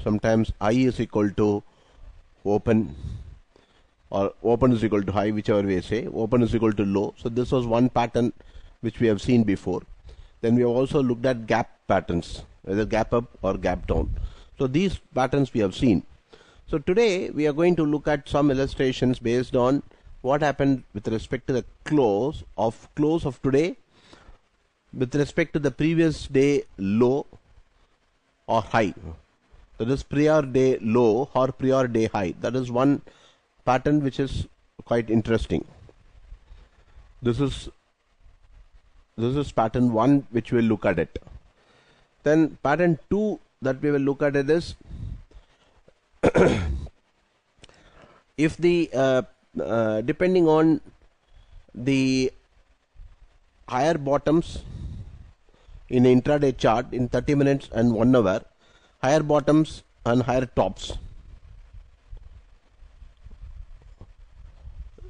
sometimes I is equal to open, or open is equal to high, whichever way you say. Open is equal to low. So this was one pattern which we have seen before. Then we have also looked at gap patterns, whether gap up or gap down. So these patterns we have seen. So today we are going to look at some illustrations based on what happened with respect to the close of today with respect to the previous day low or high. That is prior day low or prior day high. That is one pattern which is quite interesting. This is pattern 1 which we will look at it. Then pattern 2 that we will look at it is if the depending on the higher bottoms in an intraday chart in 30 minutes and 1 hour, higher bottoms and higher tops.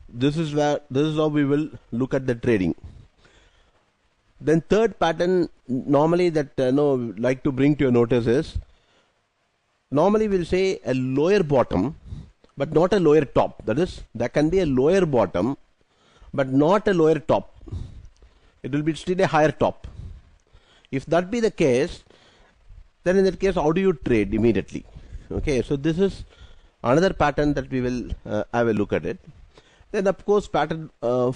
This is how we will look at the trading. Then third pattern normally that like to bring to your notice is, normally we'll say a lower bottom but not a lower top. That is, there can be a lower bottom but not a lower top. It will be still a higher top. If that be the case, then in that case how do you trade immediately? Okay, so this is another pattern that we will have a look at it. Then of course pattern 4,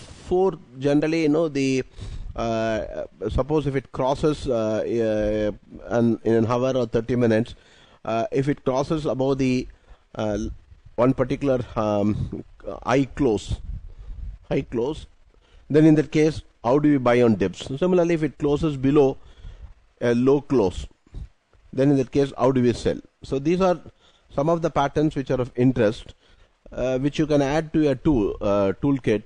generally the suppose if it crosses in an hour or 30 minutes, if it crosses above the one particular high close, then in that case how do you buy on dips? Similarly, if it closes below a low close, then in that case how do we sell? So these are some of the patterns which are of interest, which you can add to your toolkit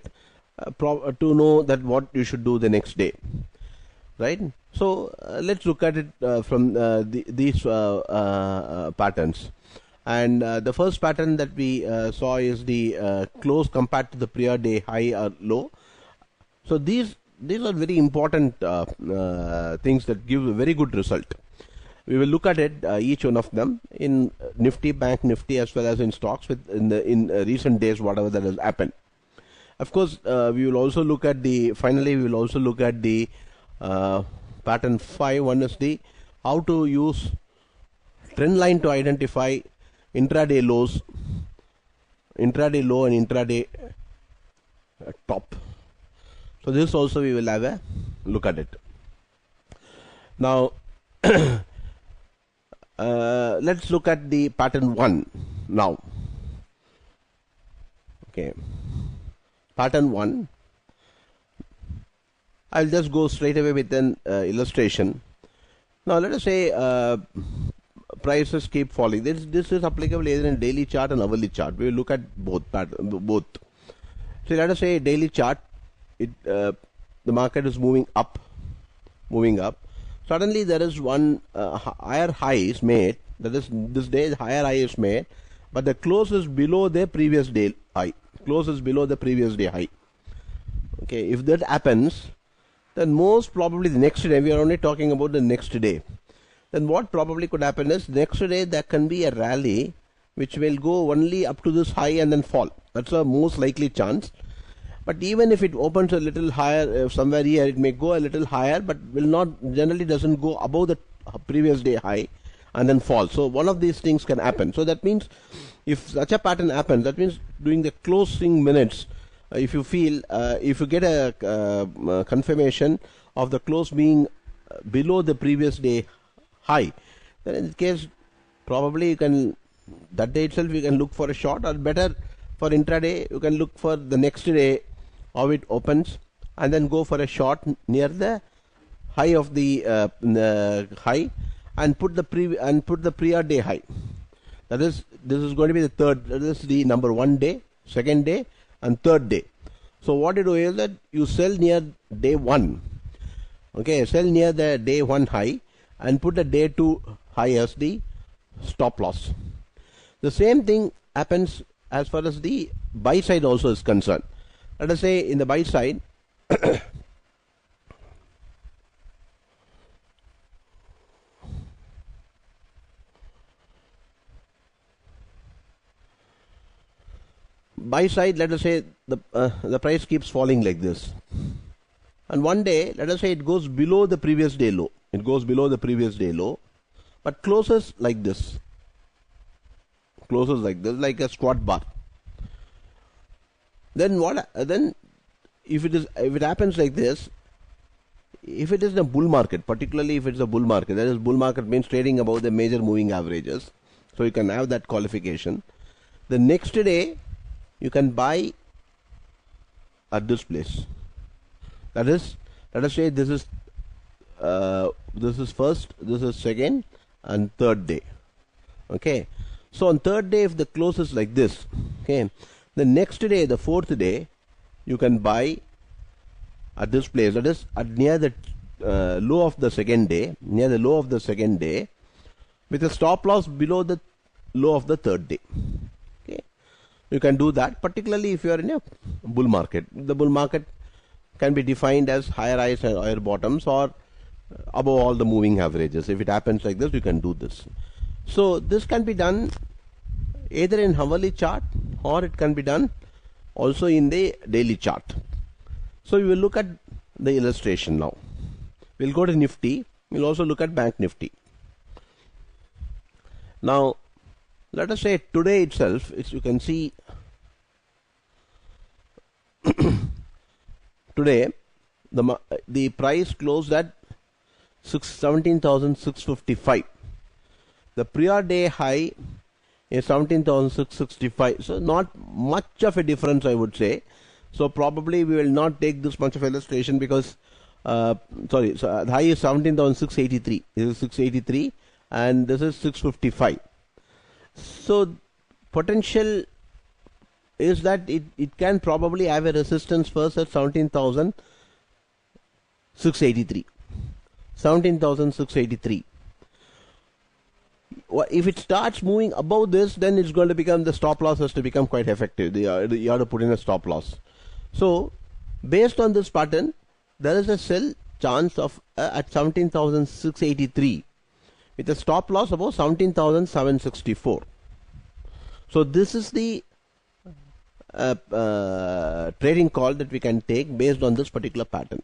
to know that what you should do the next day, right? So let's look at it from these patterns. And the first pattern that we saw is the close compared to the prior day high or low. So these are very important things that give a very good result. We will look at it, each one of them, in Nifty, Bank Nifty, as well as in stocks in recent days, whatever that has happened. Of course, we will also look at finally we will also look at the pattern 5. One is the how to use trend line to identify intraday low and intraday top. So this also we will have a look at it. Now let's look at the pattern 1 now. Okay, pattern 1. I'll just go straight away with an illustration. Now let us say prices keep falling. This is applicable either in daily chart and hourly chart. We will look at both. So let us say daily chart, the market is moving up. Suddenly there is one higher high is made. That is, this day higher high is made, but the close is below the previous day high. Okay, if that happens, then most probably the next day, we are only talking about the next day, then what probably could happen is next day there can be a rally which will go only up to this high and then fall. That's a most likely chance. But even if it opens a little higher, somewhere here it may go a little higher, but generally doesn't go above the previous day high and then fall. So one of these things can happen. So that means if such a pattern happens, that means during the closing minutes, if you feel, if you get a confirmation of the close being below the previous day high, then in this case probably you can, that day itself you can look for a short, or better for intraday you can look for the next day how it opens and then go for a short near the high of the high and put the prior day high. That is, this is going to be the third, that is the number 1 day, second day and third day. So what you do is that you sell near day 1. Okay, sell near the day 1 high and put the day 2 high as the stop loss. The same thing happens as far as the buy side also is concerned. Let us say in the buy side, buy side, let us say the price keeps falling like this, and one day let us say it goes below the previous day low. It goes below the previous day low, but closes like this. Closes like this, like a squat bar. Then what? Then if it happens like this, if it is a bull market, particularly if it's a bull market, that is, bull market means trading above the major moving averages. So you can have that qualification. The next day, you can buy at this place. That is, let us say this is first, this is second, and third day. Okay. So on third day, if the close is like this, okay, the next day, the fourth day, you can buy at this place. That is near the low of the second day, with a stop loss below the low of the third day. Okay, you can do that, particularly if you are in a bull market. The bull market can be defined as higher highs and higher bottoms, or above all the moving averages. If it happens like this, you can do this. So this can be done either in hourly chart, or it can be done also in the daily chart. So we will look at the illustration now. We'll go to Nifty. We'll also look at Bank Nifty. Now, let us say today itself, you can see today the price closed at 17,655. The prior day high is 17,665. So not much of a difference, I would say. So probably we will not take this much of illustration because so the high is 17,683. This is 683 and this is 655. So potential is that it can probably have a resistance first at 17,683. 17,683. If it starts moving above this, then it's going to become, the stop loss has to become quite effective. You have to put in a stop loss. So based on this pattern, there is a sell chance of at 17,683 with a stop loss above 17,764. So this is the trading call that we can take based on this particular pattern.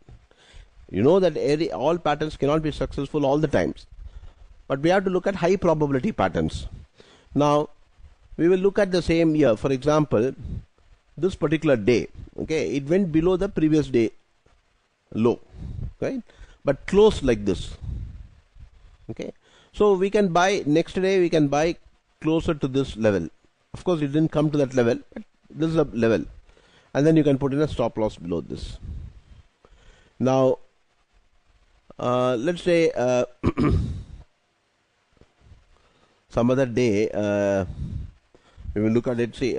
You know that all patterns cannot be successful all the times, but we have to look at high probability patterns. Now we will look at the same year. For example, this particular day, okay, it went below the previous day low, right, but closed like this. Okay, so we can buy next day, we can buy closer to this level. Of course it didn't come to that level, but this is a level, and then you can put in a stop loss below this. Now let's say some other day we will look at it. See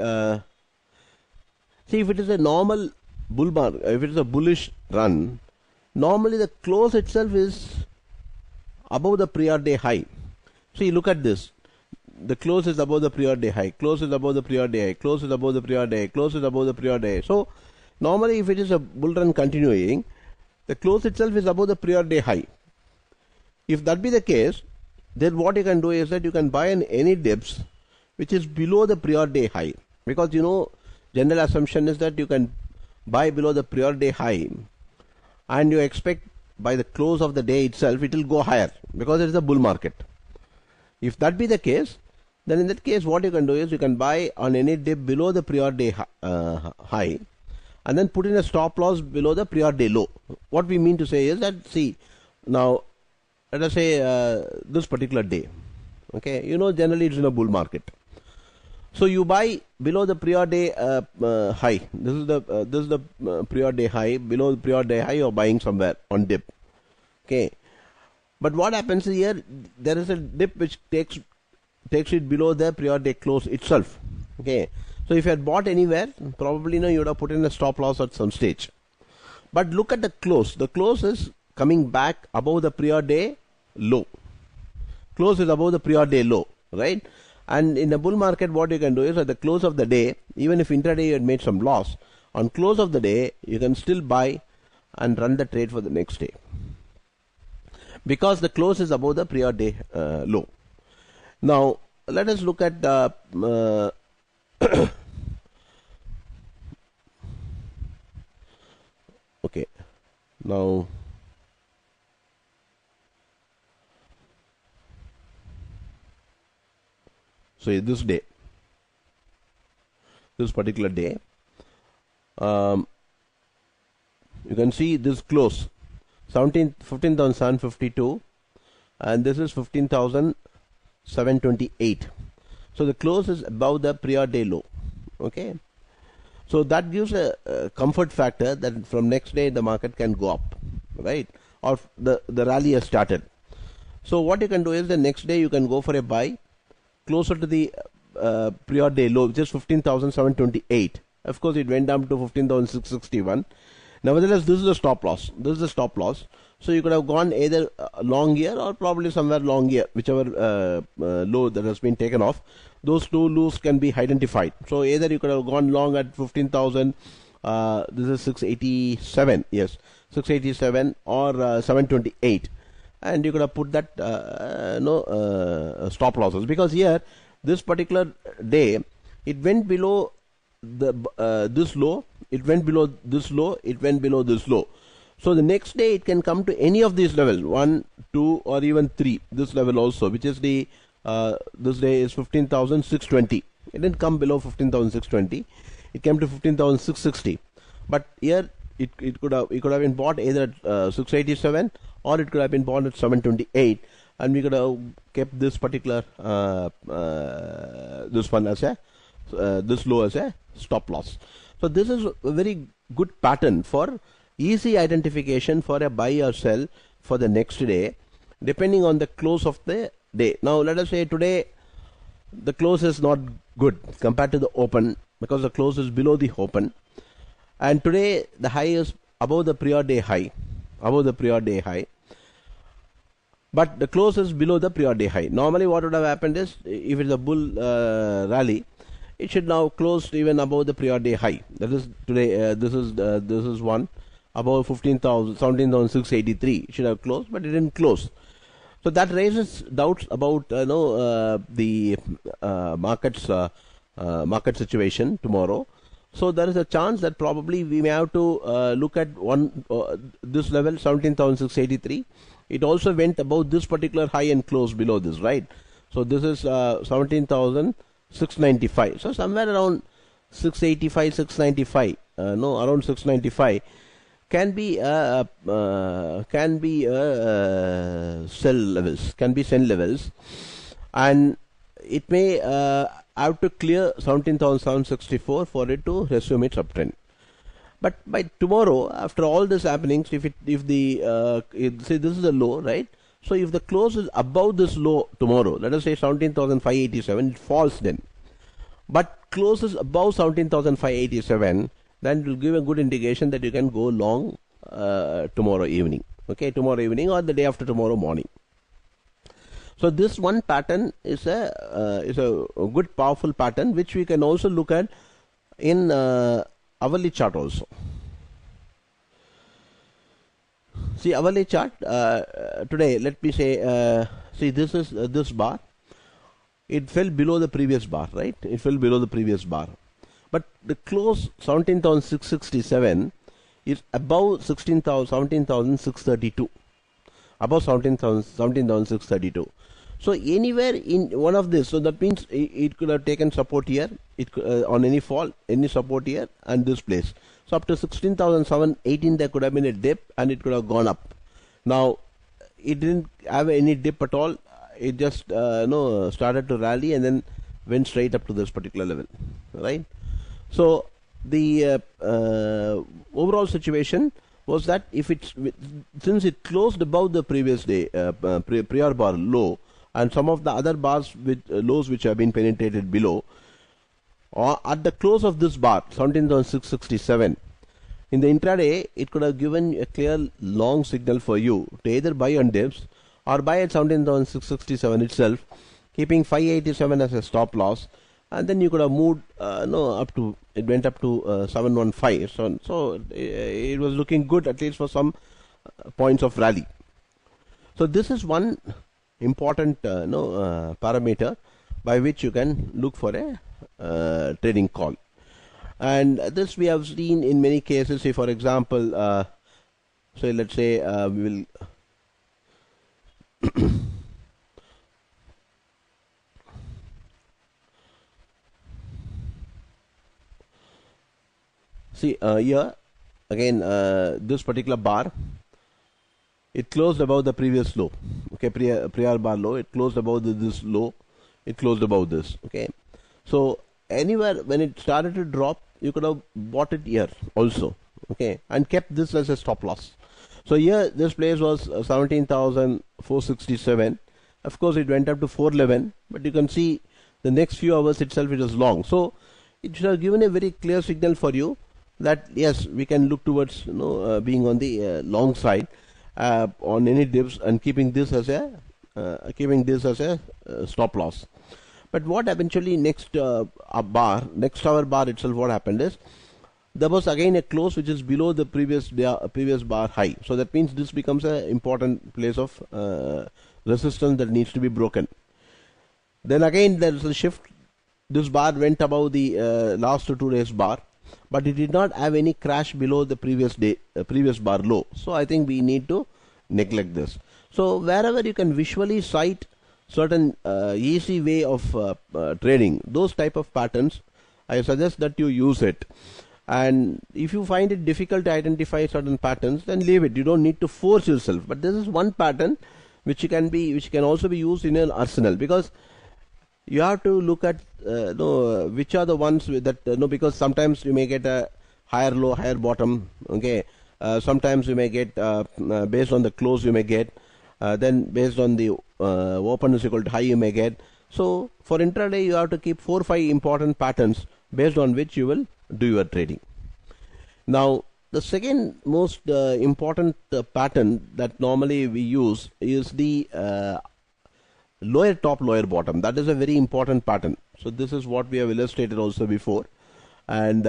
if it is a normal bull market, if it is a bullish run, normally the close itself is above the prior day high. See, look at this. The close is above the prior day high, close is above the prior day high, close is above the prior day, close is above the prior day. So normally if it is a bull run continuing, the close itself is above the prior day high. If that be the case, then what you can do is that you can buy in any dips which is below the prior day high, because you know general assumption is that you can buy below the prior day high and you expect by the close of the day itself it will go higher because it is a bull market. If that be the case, then in that case what you can do is you can buy on any dip below the prior day high and then put in a stop loss below the prior day low. What we mean to say is that, see, now let us say this particular day, okay, you know generally it's in a bull market. So you buy below the prior day high. This is the prior day high. Below the prior day high, you're buying somewhere on dip. Okay, but what happens here? There is a dip which takes it below the prior day close itself. Okay, so if you had bought anywhere, probably you would have put in a stop loss at some stage. But look at the close. The close is coming back above the prior day low. Close is above the prior day low, right? And in a bull market, what you can do is at the close of the day, even if intraday you had made some loss, on close of the day, you can still buy and run the trade for the next day, because the close is above the prior day low. Now, let us look at Now, so this day, this particular day, you can see this close 15,752, and this is 15,728. So the close is above the prior day low. Okay, so that gives a comfort factor that from next day the market can go up, right? Or the rally has started. So what you can do is the next day you can go for a buy closer to the prior day low, which is 15,728. Of course, it went down to 15,661. Nevertheless, this is a stop loss. This is a stop loss. So you could have gone either long here or probably somewhere long here, whichever low that has been taken off. Those two lows can be identified. So either you could have gone long at 15,000. This is 687. Yes, 687 or 728. And you could have put that stop losses, because here this particular day it went below the this low, it went below this low, it went below this low. So the next day it can come to any of these levels, 1, 2 or even 3, this level also, which is the this day is 15,620. It didn't come below 15,620, it came to 15,660. But here it could have been bought either at 687 or it could have been bought at 728, and we could have kept this particular this one as a this low as a stop loss. So this is a very good pattern for easy identification for a buy or sell for the next day, depending on the close of the day. Now let us say today the close is not good compared to the open, because the close is below the open, and today the high is above the prior day high, but the close is below the prior day high. Normally what would have happened is, if it's a bull rally, it should now close even above the prior day high. That is today this is one above 17,683. It should have closed, but it didn't close. So that raises doubts about the market situation tomorrow. So there is a chance that probably we may have to look at this level 17,683. It also went above this particular high and closed below this, right? So this is 17,695. So somewhere around 685, 695, around 695 can be sell levels, and it may have to clear 17,764 for it to resume its uptrend. But by tomorrow, after all this happenings, say this is a low, right? So if the close is above this low tomorrow, let us say 17,587, it falls then. But close is above 17,587, then it will give a good indication that you can go long tomorrow evening. Okay, tomorrow evening or the day after tomorrow morning. So this one pattern is a good powerful pattern, which we can also look at in hourly chart also. See hourly chart today. Let me say, see this is this bar. It fell below the previous bar, right? It fell below the previous bar. But the close 17,667 is above 17,632. Above 17,632. So anywhere in one of this, so that means it could have taken support here, it could, on any fall, any support here and this place. So up to 16,718 there could have been a dip and it could have gone up. Now it didn't have any dip at all. It just started to rally and then went straight up to this particular level, right? So the overall situation was that since it closed above the previous day prior bar low, and some of the other bars with lows which have been penetrated below, or at the close of this bar 17,667, in the intraday it could have given a clear long signal for you to either buy on dips or buy at 17,667 itself, keeping 587 as a stop loss, and then you could have moved up to, it went up to 715. So it was looking good, at least for some points of rally. So this is one important parameter by which you can look for a trading call, and this we have seen in many cases. Say for example So let's say we will see here again this particular bar, it closed above the previous low. Okay, prior bar low, it closed above this low, it closed above this. Okay, so anywhere when it started to drop, you could have bought it here also. Okay, and kept this as a stop loss. So here this place was 17,467. Of course it went up to 411, but you can see the next few hours itself it was long. So it should have given a very clear signal for you that yes, we can look towards being on the long side on any dips and keeping this as a stop loss. But what eventually next hour bar itself, what happened is there was again a close which is below the previous bar high. So that means this becomes an important place of resistance that needs to be broken. Then again there is a shift. This bar went above the last 2 days bar, but it did not have any crash below the previous bar low. So I think we need to neglect this. So wherever you can visually sight certain easy way of trading, those type of patterns, I suggest that you use it. And if you find it difficult to identify certain patterns, then leave it. You don't need to force yourself. But this is one pattern which can also be used in an arsenal, because you have to look at which are the ones that because sometimes you may get a higher low, higher bottom. Okay, sometimes you may get based on the close you may get, then based on the open is equal to high you may get. So for intraday you have to keep 4 or 5 important patterns based on which you will do your trading. Now the second most important pattern that normally we use is the lower top, lower bottom. That is a very important pattern. So this is what we have illustrated also before. And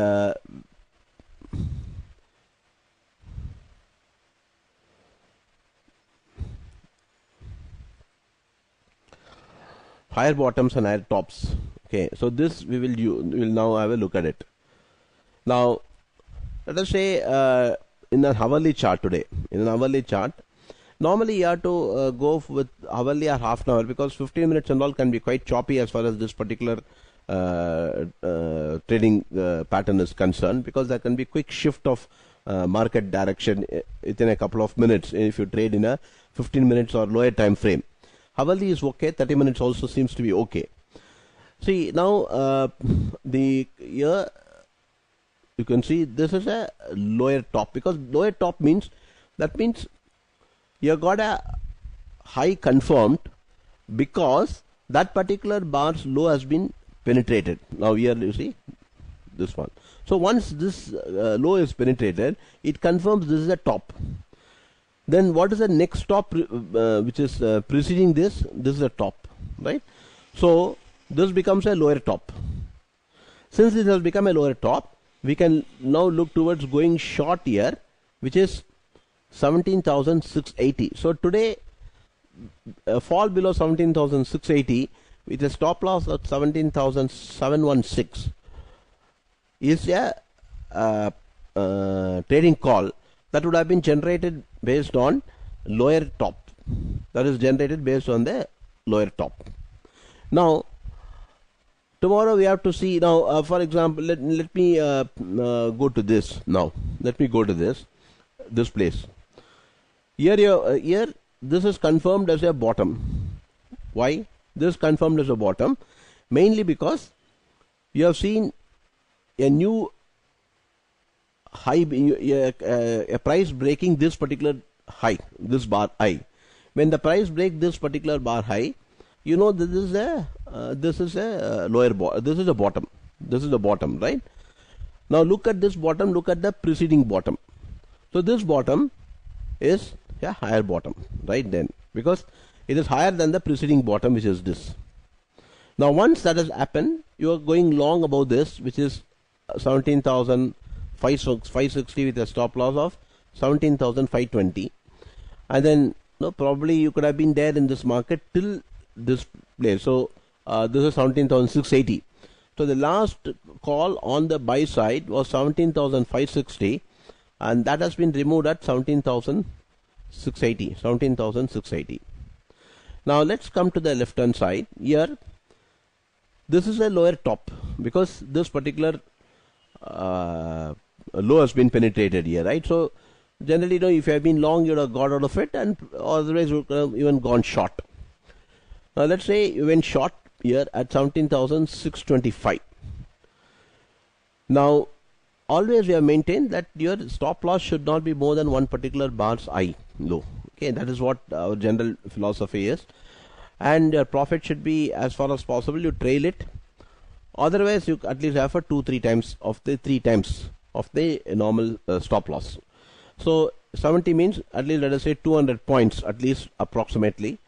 higher bottoms and higher tops. Okay, so this we will now have a look at it. Now let us say in an hourly chart today, in an hourly chart, normally you have to go with hourly or half an hour, because 15 minutes and all can be quite choppy as far as this particular trading pattern is concerned, because there can be quick shift of market direction within a couple of minutes if you trade in a 15 minutes or lower time frame. Hourly is okay, 30 minutes also seems to be okay. See now here you can see this is a lower top, because lower top means you got a high confirmed because that particular bar's low has been penetrated. Now here you see this one. So once this low is penetrated, it confirms this is a top. Then what is the next top which is preceding this? This is a top, right? So this becomes a lower top. Since this has become a lower top, we can now look towards going short here, which is 17,680. So today fall below 17,680 with a stop loss at 17,716 is a trading call that would have been generated based on lower top. That is generated based on the lower top. Now tomorrow we have to see. Now for example, let me go to this. Now let me go to this place. Here this is confirmed as a bottom. Why this is confirmed as a bottom? Mainly because you have seen a new high, a price breaking this particular high, this bar high. When the price break this particular bar high, you know this is a lower bottom. This is a bottom. This is the bottom, right? Now look at this bottom. Look at the preceding bottom. So this bottom is a higher bottom, right? Then because it is higher than the preceding bottom, which is this. Now once that has happened, you are going long above this, which is 17,560 with a stop loss of 17,520, and then probably you could have been there in this market till this place. So this is 17,680. So the last call on the buy side was 17,560, and that has been removed at 17,680. Now let's come to the left hand side. Here this is a lower top because this particular low has been penetrated here, right? So generally, if you have been long, you would have got out of it, and otherwise you would have even gone short. Now let's say you went short here at 17,625. Now always we have maintained that your stop loss should not be more than one particular bar's high low. Okay, that is what our general philosophy is, and your profit should be, as far as possible, you trail it. Otherwise you at least have for 3 times of the normal stop loss. So 70 means at least, let us say, 200 points at least, approximately.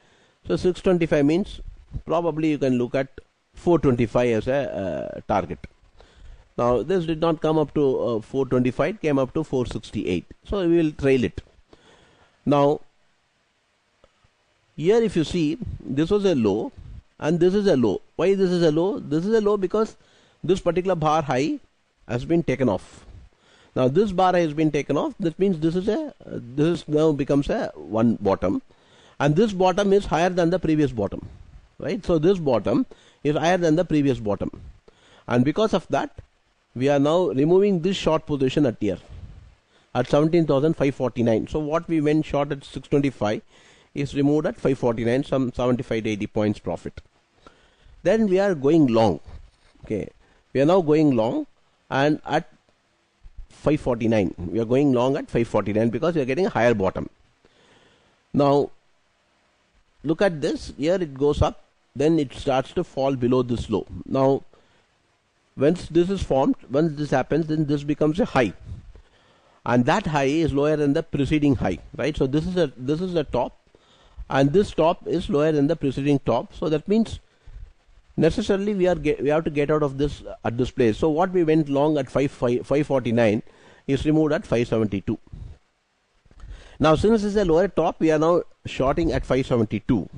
So 625 means probably you can look at 425 as a target. Now this did not come up to 425, it came up to 468. So we will trail it. Now here if you see, this was a low and this is a low. Why this is a low? This is a low because this particular bar high has been taken off. Now this bar has been taken off. That means this now becomes a one bottom, and this bottom is higher than the previous bottom, right? So this bottom is higher than the previous bottom, and because of that we are now removing this short position at here at 17,549. So what we went short at 625 is removed at 549, some 75 to 80 points profit. Then we are going long. Okay, we are now going long, and at 549 we are going long at 549 because we are getting a higher bottom. Now look at this. Here it goes up, then it starts to fall below this low. Now once this is formed, once this happens, then this becomes a high, and that high is lower than the preceding high, right? So this is the top, and this top is lower than the preceding top. So that means necessarily we have to get out of this at this place. So what we went long at 549 is removed at 572. Now since this is a lower top, we are now shorting at 572,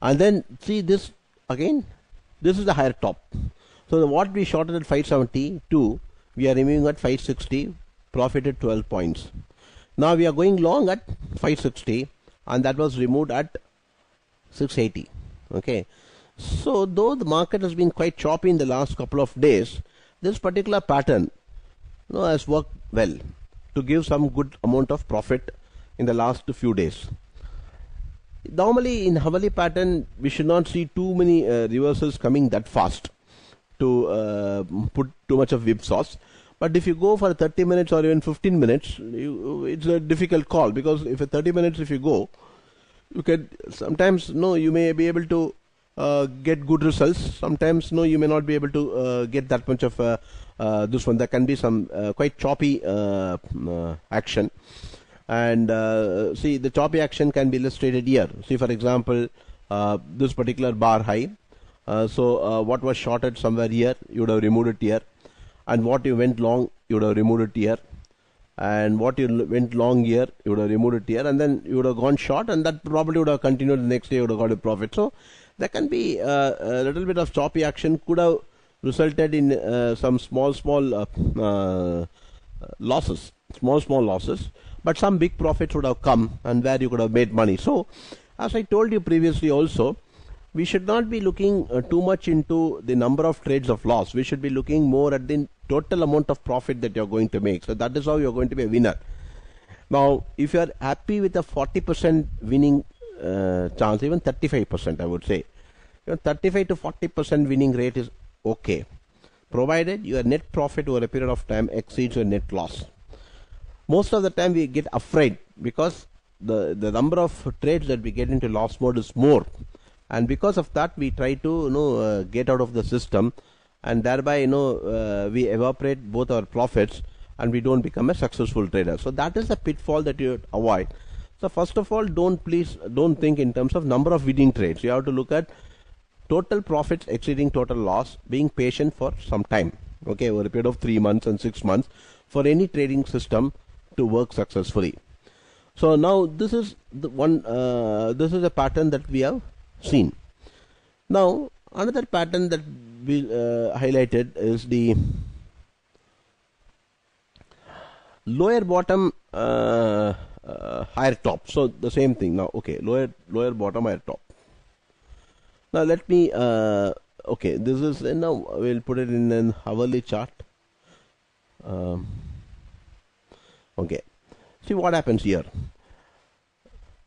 and then see this again, this is the higher top. So what we shorted at 572, we are removing at 560, profited 12 points. Now we are going long at 560, and that was removed at 680. Okay, so though the market has been quite choppy in the last couple of days, this particular pattern has worked well to give some good amount of profit in the last few days. Normally in hourly pattern we should not see too many reversals coming that fast to put too much of whipsaws. But if you go for 30 minutes or even 15 minutes, it's a difficult call, because if 30 minutes if you go, you can sometimes you may be able to get good results. Sometimes you may not be able to get that much of this one. There can be some quite choppy action, and see, the choppy action can be illustrated here. See, for example, this particular bar high. So what was shorted somewhere here, you would have removed it here, and what you went long, you would have removed it here, and what you went long here, you would have removed it here, and then you would have gone short, and that probably would have continued the next day, you would have got a profit. So there can be a little bit of choppy action, could have resulted in some small losses, but some big profits would have come, and where you could have made money. So as I told you previously also, we should not be looking too much into the number of trades of loss. We should be looking more at the total amount of profit that you're going to make. So that is how you're going to be a winner. Now, if you're happy with a 40% winning chance, even 35%, I would say, 35 to 40% winning rate is okay, provided your net profit over a period of time exceeds your net loss. Most of the time we get afraid because the number of trades that we get into loss mode is more. And because of that, we try to get out of the system, and thereby we evaporate both our profits, and we don't become a successful trader. So that is a pitfall that you avoid. So first of all, don't think in terms of number of winning trades. You have to look at total profits exceeding total loss, being patient for some time, okay, over a period of 3 months and 6 months for any trading system to work successfully. So now this is the one. This is a pattern that we have seen. Now another pattern that we highlighted is the lower bottom, higher top. So the same thing now. Okay, lower bottom, higher top. Now let me okay, this is now we'll put it in an hourly chart. Okay, see what happens here.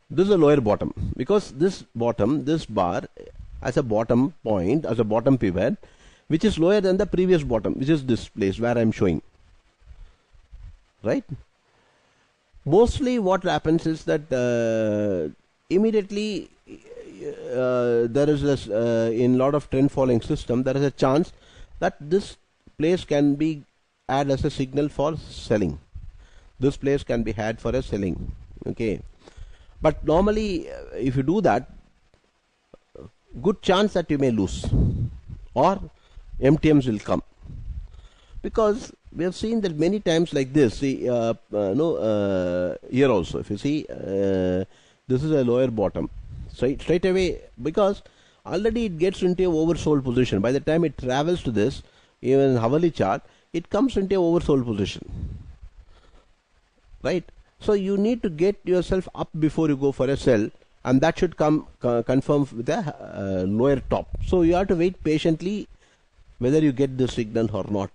This is a lower bottom, because this bottom, this bar as a bottom point, as a bottom pivot, which is lower than the previous bottom, which is this place where I am showing, right? Mostly what happens is that immediately there is this, in lot of trend following system, there is a chance that this place can be add as a signal for selling. This place can be had for a selling. Okay, but normally if you do that, good chance that you may lose, or MTMs will come, because we have seen that many times like this. See, here also, if you see, this is a lower bottom, straight away, because already it gets into a oversold position. By the time it travels to this, even hourly chart, it comes into a oversold position, right? So you need to get yourself up before you go for a sell, and that should come confirm with a lower top. So you have to wait patiently whether you get the signal or not.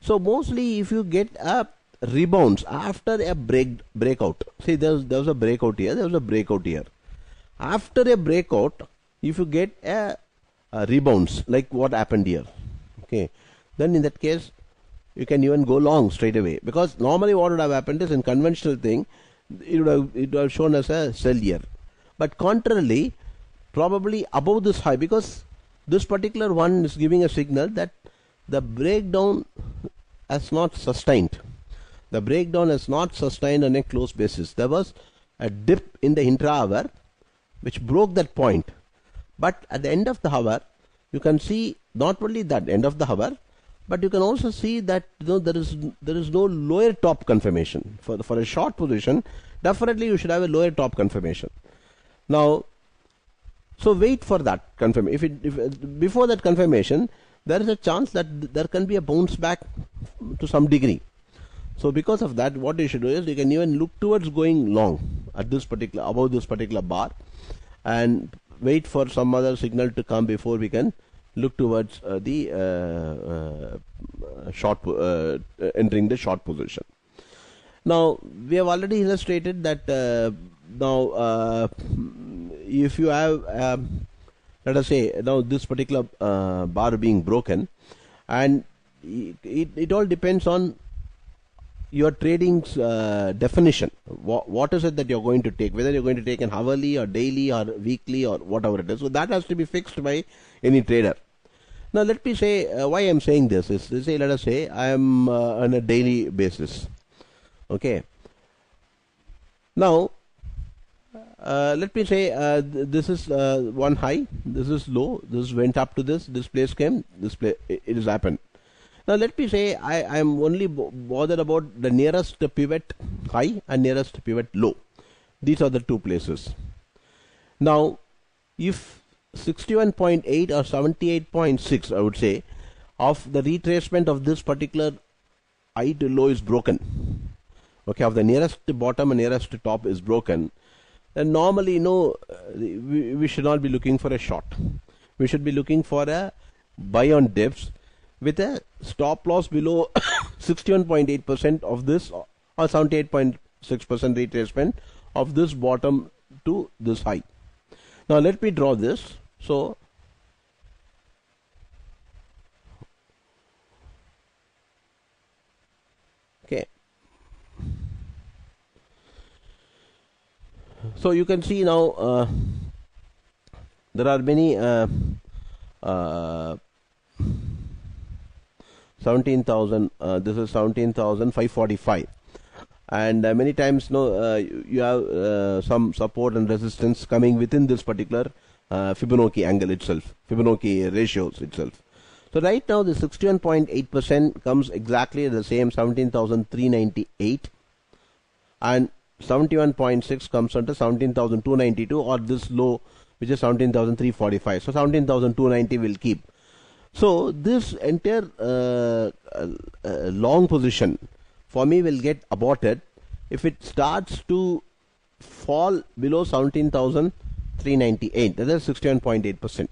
So mostly if you get a rebounds after a breakout, see there was a breakout here, there was a breakout here. After a breakout, if you get a rebounds like what happened here, okay, then in that case you can even go long straight away, because normally what would have happened is, in conventional thing, it would have shown as a sell here. But contrarily, probably above this high, because this particular one is giving a signal that the breakdown has not sustained. The breakdown has not sustained on a close basis. There was a dip in the intra hour which broke that point. But at the end of the hour, you can see not only that end of the hour, but you can also see that there is no lower top confirmation. For a short position, definitely you should have a lower top confirmation. Now, so wait for that confirmation. If before that confirmation, there is a chance that there can be a bounce back to some degree. So because of that, what you should do is, you can even look towards going long at this particular, above this particular bar, and wait for some other signal to come before we can look towards the short entering the short position. Now we have already illustrated that now if you have let us say now this particular bar being broken, and it all depends on your trading's definition. What is it that you're going to take, whether you're going to take an hourly or daily or weekly or whatever it is. So that has to be fixed by any trader. Now let me say why I'm saying this is, say, let us say I am on a daily basis. Okay, now let me say this is one high, this is low, this went up to this place came, this place it has happened. Now let me say I am only bothered about the nearest pivot high and nearest pivot low. These are the two places. Now if 61.8 or 78.6, I would say, of the retracement of this particular high to low is broken, okay, of the nearest bottom and nearest top is broken, then normally we should not be looking for a short. We should be looking for a buy on dips with a stop loss below 61.8% of this, or 78.6% retracement of this bottom to this high. Now let me draw this. So okay, so you can see now there are many 17,000, this is 17,545, and many times you have some support and resistance coming within this particular Fibonacci angle itself, Fibonacci ratios itself. So right now the 61.8% comes exactly the same, 17,398, and 71.6 comes under 17,292, or this low which is 17,345. So 17,290 will keep. So this entire long position for me will get aborted if it starts to fall below 17,398, that is 61.8%.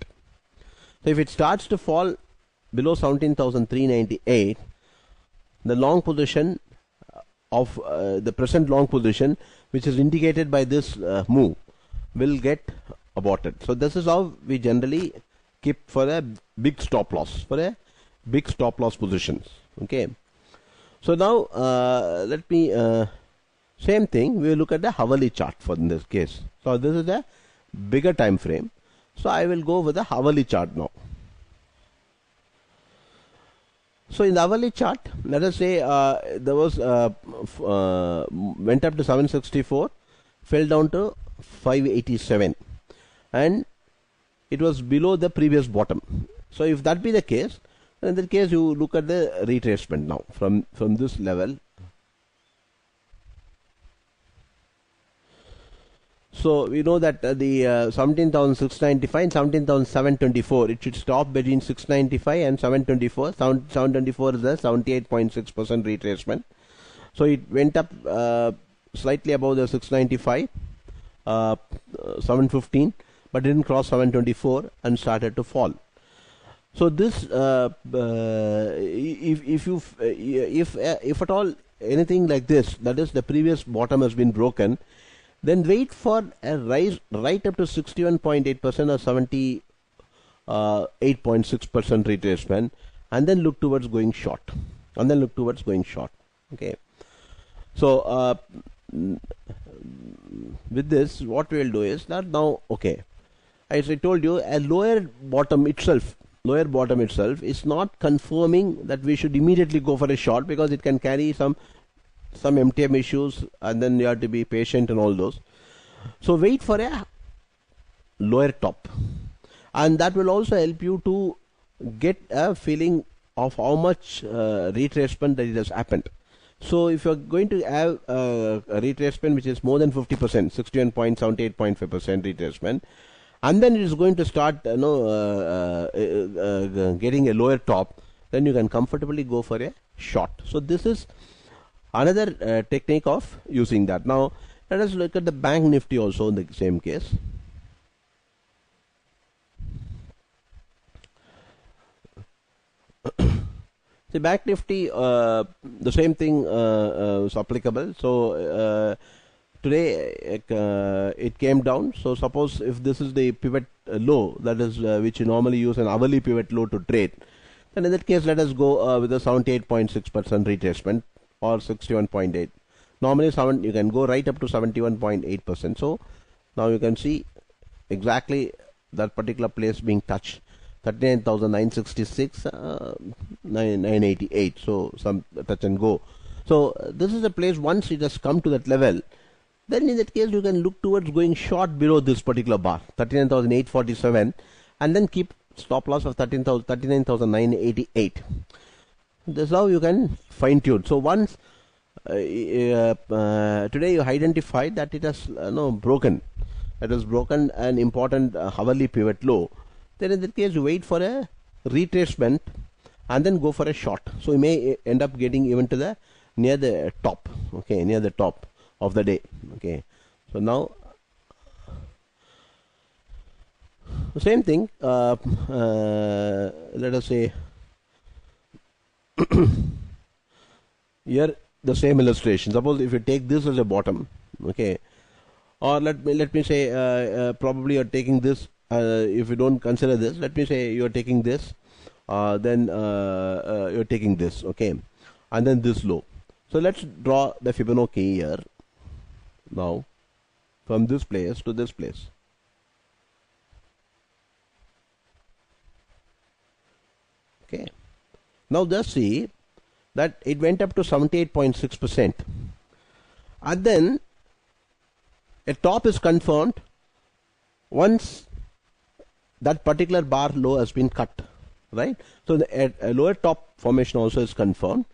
So if it starts to fall below 17,398, the long position of the present long position, which is indicated by this move, will get aborted. So this is how we generally keep for a big stop loss, positions. Okay. So now let me same thing, we will look at the hourly chart for in this case. So this is a bigger time frame. So I will go with the hourly chart now. So in the hourly chart, let us say there was went up to 764, fell down to 587, and it was below the previous bottom. So if that be the case, in that case you look at the retracement now from this level. So we know that the 17,695 and 17,724, it should stop between 695 and 724. 724 is a 78.6% retracement. So it went up slightly above the 695, 715, but didn't cross 724 and started to fall. So this, if at all anything like this, that is the previous bottom has been broken, then wait for a rise right up to 61.8% or 78.6% retracement, and then look towards going short. Okay. So with this, what we will do is that now, okay, as I told you, a lower bottom itself is not confirming that we should immediately go for a short, because it can carry some MTM issues, and then you have to be patient and all those. So wait for a lower top, and that will also help you to get a feeling of how much retracement that it has happened. So if you are going to have a retracement which is more than 50%, 61.78.5% retracement, and then it is going to start getting a lower top, then you can comfortably go for a short. So this is another technique of using that. Now let us look at the bank nifty also in the same case. The bank nifty, the same thing is applicable. So today it came down. So suppose if this is the pivot low, that is which you normally use an hourly pivot low to trade, then in that case let us go with a 78.6% retracement or 61.8. Normally you can go right up to 71.8%. So now you can see exactly that particular place being touched, 39,966, 988. So some touch and go. So this is a place, once it has come to that level, then in that case you can look towards going short below this particular bar, 39,847, and then keep stop loss of 39,988. This is how you can fine tune. So once today you identified that it has broken, an important hourly pivot low, then in that case you wait for a retracement and then go for a short. So you may end up getting even to the near the top, okay, near the top of the day. Okay, so now the same thing, let us say here the same illustration. Suppose if you take this as a bottom, okay, or let me say probably you are taking this, if you don't consider this, let me say you are taking this, then you are taking this, okay, and then this low. So let's draw the Fibonacci here now from this place to this place. Okay, now just see that it went up to 78.6%, and then a top is confirmed once that particular bar low has been cut, right? So a lower top formation also is confirmed,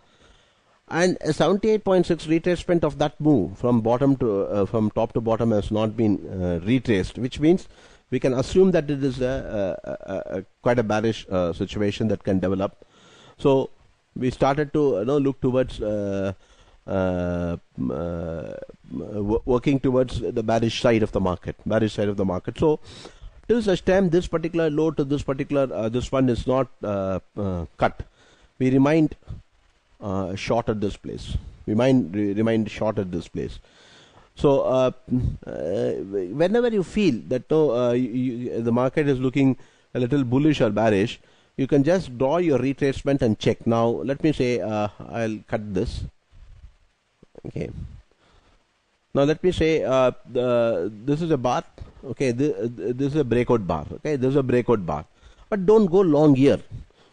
and a 78.6 retracement of that move from bottom to from top to bottom has not been retraced, which means we can assume that it is quite a bearish situation that can develop. So we started to look towards working towards the bearish side of the market. So till such time this particular low to this particular this one is not cut, we remained short at this place. Remained short at this place. So whenever you feel that the market is looking a little bullish or bearish, you can just draw your retracement and check. Now let me say I'll cut this. Okay. Now let me say this is a bar. Okay, this is a breakout bar. Okay, this is a breakout bar. But don't go long here.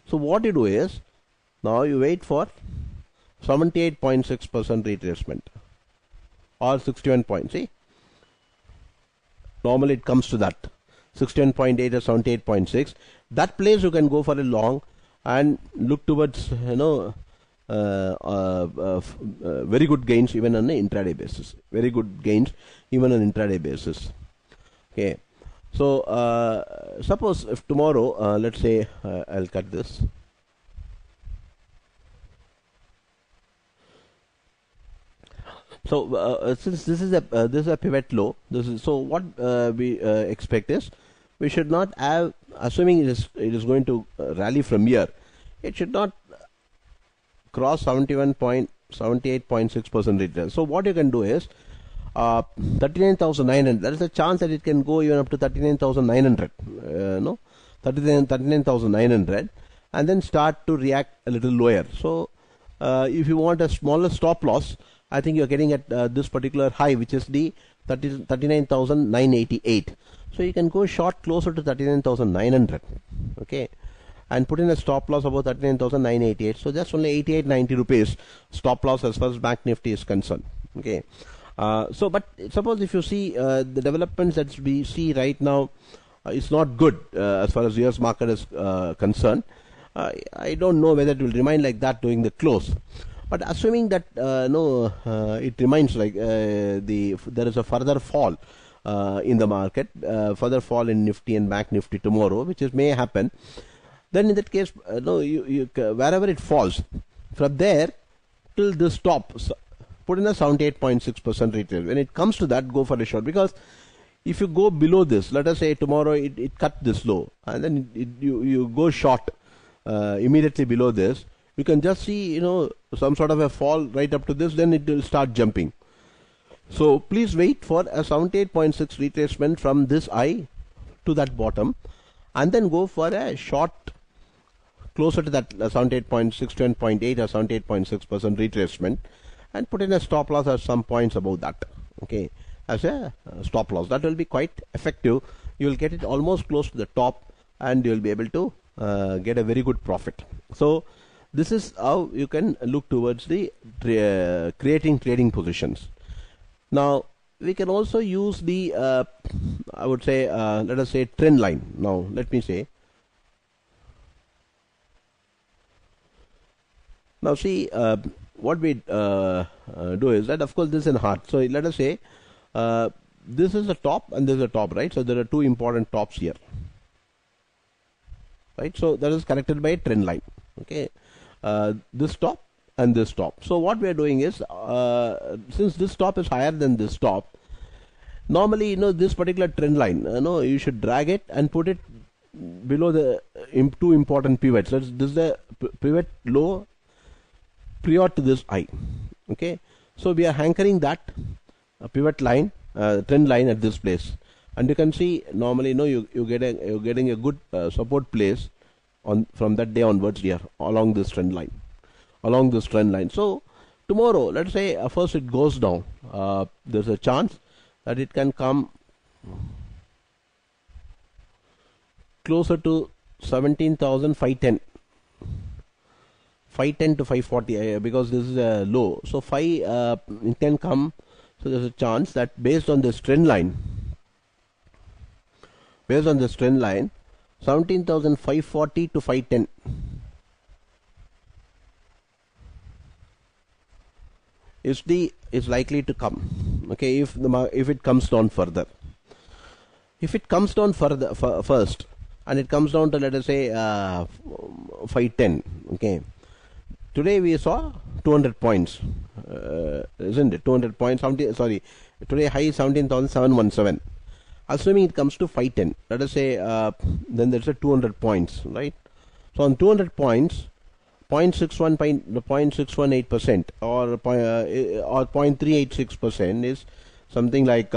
So what you do is, now you wait for 78.6% retracement or 61 points. See, normally it comes to that 61.8 or 78.6. That place you can go for a long and look towards very good gains even on an intraday basis. Very good gains even on intraday basis. Okay. So suppose if tomorrow, let's say I'll cut this. So since this is a pivot low, so what we expect is, we should not have, assuming it is going to rally from here, it should not cross 78.6% return. So what you can do is 39,900. There is a chance that it can go even up to 39,900. 39,900, and then start to react a little lower. So if you want a smaller stop loss, I think you're getting at this particular high, which is the 39,988. So you can go short closer to 39,900. Okay, and put in a stop loss about 39,988. So just only 88.90 rupees stop loss as far as Bank Nifty is concerned. Okay. So but suppose if you see the developments that we see right now, it's not good as far as US market is concerned. I don't know whether it will remain like that during the close. But assuming that it remains like there is a further fall in the market, further fall in Nifty and Bank Nifty tomorrow, which may happen, then in that case, wherever it falls, from there till this top, put in a 78.6% retail. When it comes to that, go for a short, because if you go below this, let us say tomorrow it cut this low, and then you go short immediately below this, you can just see some sort of a fall right up to this, then it will start jumping. So please wait for a 78.6 retracement from this high to that bottom, and then go for a short closer to that 78.6, 10.8 or 78.6% retracement, and put in a stop loss at some points above that. Okay, as a stop loss, that will be quite effective. You will get it almost close to the top, and you will be able to get a very good profit. So this is how you can look towards the creating trading positions. Now we can also use the I would say let us say trend line. Now let me say, now see what we do is that, of course, this is in heart. So let us say this is a top and this is a top, right? So there are two important tops here, right? So that is connected by a trend line. Okay, this top and this top. So what we are doing is, since this top is higher than this top, normally this particular trend line, you should drag it and put it below the two important pivots. This is the pivot low prior to this high. Okay, so we are anchoring that pivot line, trend line at this place, and you can see normally you're getting a good support place from that day onwards here along this trend line. So tomorrow, let's say first it goes down, there's a chance that it can come closer to 17,510. 510 to 540 because this is a low. So it can come. So there's a chance that based on this trend line, 17,540 to 510 is likely to come. Okay, if it comes down further, first, and it comes down to, let us say 510. Okay, today we saw 200 points isn't it? 200 points. Sorry, today high is 17,717. Assuming it comes to 510, let us say, then there's a 200 points, right? So on 200 points, 0.618% or 0.386% is something like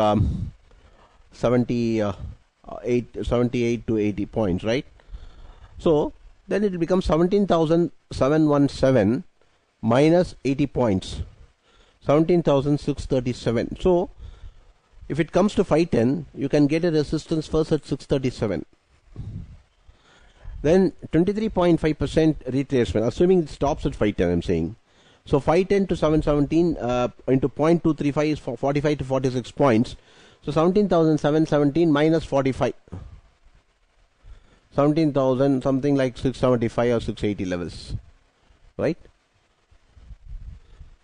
78 to 80 points, right? So then it becomes 17,717 minus 80 points, 17,637. So if it comes to 510, you can get a resistance first at 637. Then 23.5% retracement, assuming it stops at 510, I'm saying. So 510 to 717 into 0.235 is 45 to 46 points. So 17,717 minus 45. 17,000, something like 675 or 680 levels, right?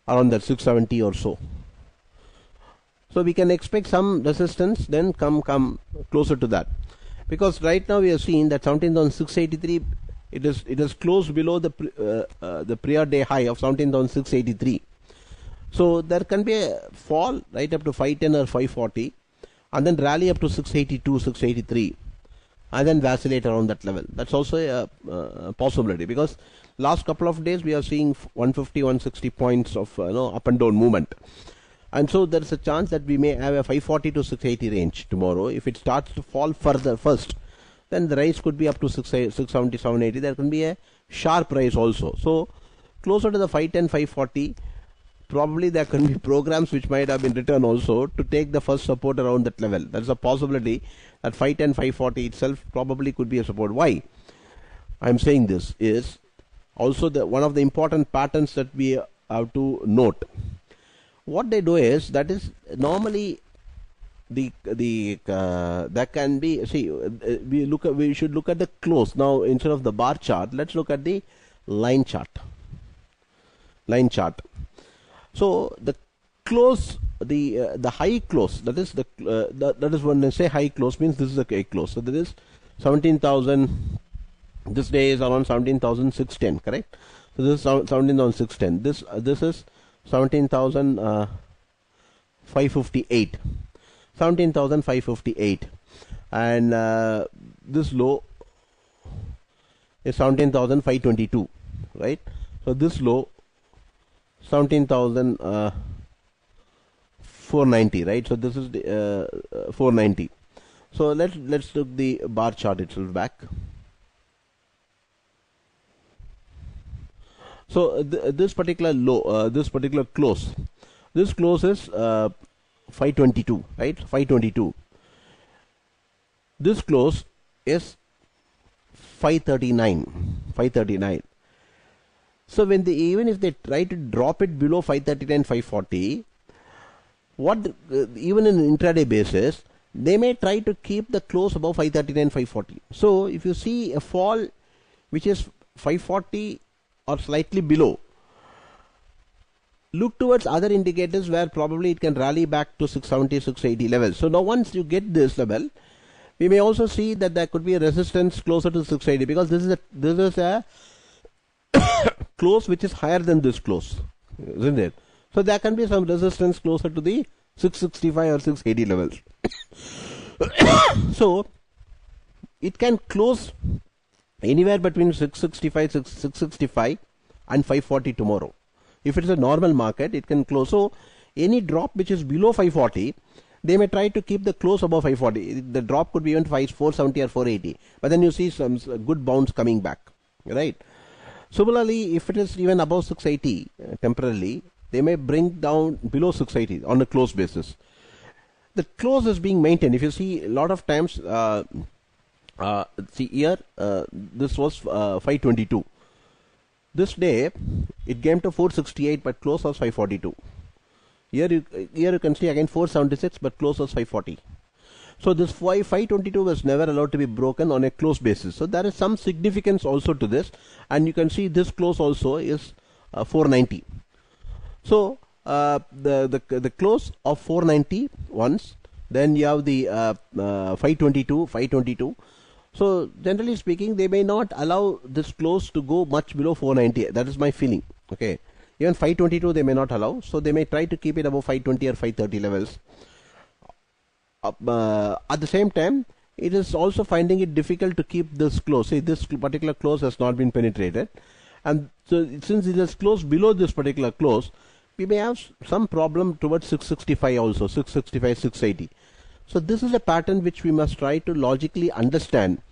Around that 670 or so. So we can expect some resistance, then come closer to that. Because right now we have seen that 17,683, it is closed below the prior day high of 17,683. So there can be a fall right up to 510 or 540, and then rally up to 682, 683, and then vacillate around that level. That's also a possibility, because last couple of days we are seeing 150, 160 points of up and down movement. And so there is a chance that we may have a 540 to 680 range tomorrow. If it starts to fall further first, then the rise could be up to 670, 780. There can be a sharp rise also. So closer to the 510, 540, probably there can be programs which might have been written also to take the first support around that level. There is a possibility that 510, 540 itself probably could be a support. Why I am saying this is also one of the important patterns that we have to note. What they do is, that is normally that can be, see, we should look at the close. Now instead of the bar chart, let's look at the line chart. So the close, the high close, that is that is when I say high close, means this is a high close. So there is 17,000. This day is around 17,610, correct? So this is 17,610. This is 17,558. 17,558, and this low is 17,522, right? So this low 17,490, right? So this is the 490. So let's look the bar chart itself back. So this particular low, this particular close, this close is 522, right? 522. This close is 539. 539. So when even if they try to drop it below 539, 540, even in an intraday basis, they may try to keep the close above 539, 540. So if you see a fall which is 540 or slightly below, look towards other indicators where probably it can rally back to 670, 680 levels. So now once you get this level, we may also see that there could be a resistance closer to 680, because this is a close which is higher than this close, isn't it? So there can be some resistance closer to the 665 or 680 levels. So it can close anywhere between 665 and 540 tomorrow. If it is a normal market, it can close. So any drop which is below 540, they may try to keep the close above 540. The drop could be even 470 or 480. But then you see some good bounce coming back, right? Similarly, if it is even above 680 temporarily, they may bring down below 680 on a close basis. The close is being maintained. If you see, a lot of times, see here, this was 522. This day it came to 468, but close was 542. Here you can see again 476, but close was 540. So this 522 was never allowed to be broken on a close basis. So there is some significance also to this, and you can see this close also is 490. So the close of 490 once, then you have the 522. So generally speaking, they may not allow this close to go much below 490. That is my feeling. Okay, Even 522 they may not allow, so they may try to keep it above 520 or 530 levels. At the same time, it is also finding it difficult to keep this close. See, this particular close has not been penetrated, and so since it is close below this particular close, we may have some problem towards 665 also, 665, 680. So this is a pattern which we must try to logically understand.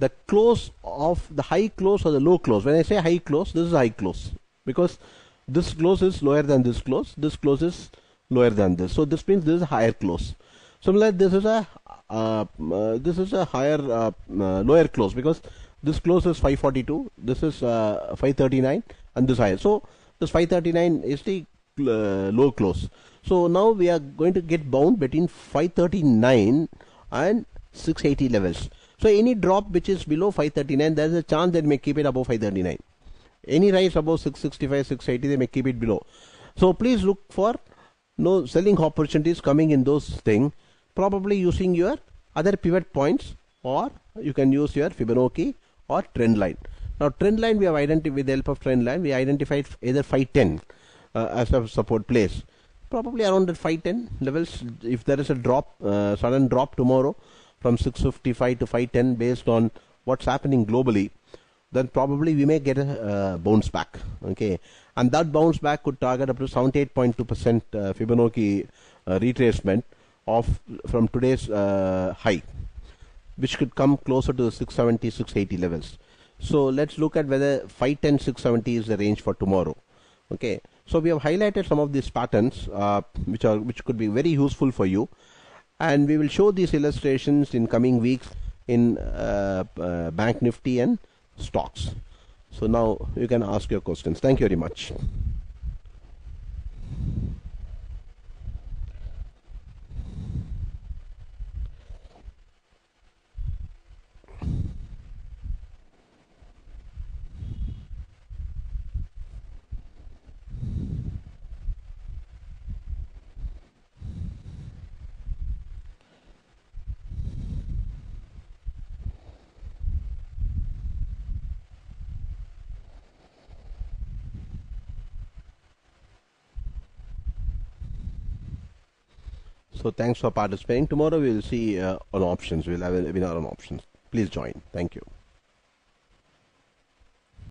The close of the high close or the low close. When I say high close, this is high close because this close is lower than this close. This close is lower than this. So this means this is a higher close. Similarly, this is a higher lower close because this close is 542. This is 539, and this higher. So this 539 is the low close. So now we are going to get bound between 539 and 680 levels. So any drop which is below 539, there is a chance that may keep it above 539. Any rise above 665, 680, they may keep it below. So please look for no selling opportunities coming in those things, probably using your other pivot points, or you can use your Fibonacci or trend line. Now trend line we have identified with the help of trend line, we identified either 510 as a support place. Probably around the 510 levels, if there is a drop, sudden drop tomorrow from 655 to 510 based on what's happening globally, then probably we may get a bounce back. Okay, and that bounce back could target up to 78.2% Fibonacci retracement of from today's high, which could come closer to the 670, 680 levels. So let's look at whether 510, 670 is the range for tomorrow. Okay, so we have highlighted some of these patterns which could be very useful for you, and we will show these illustrations in coming weeks in Bank Nifty and stocks. So now you can ask your questions. Thank you very much. So thanks for participating. Tomorrow we will see on options. We'll have a webinar on options. Please join. Thank you.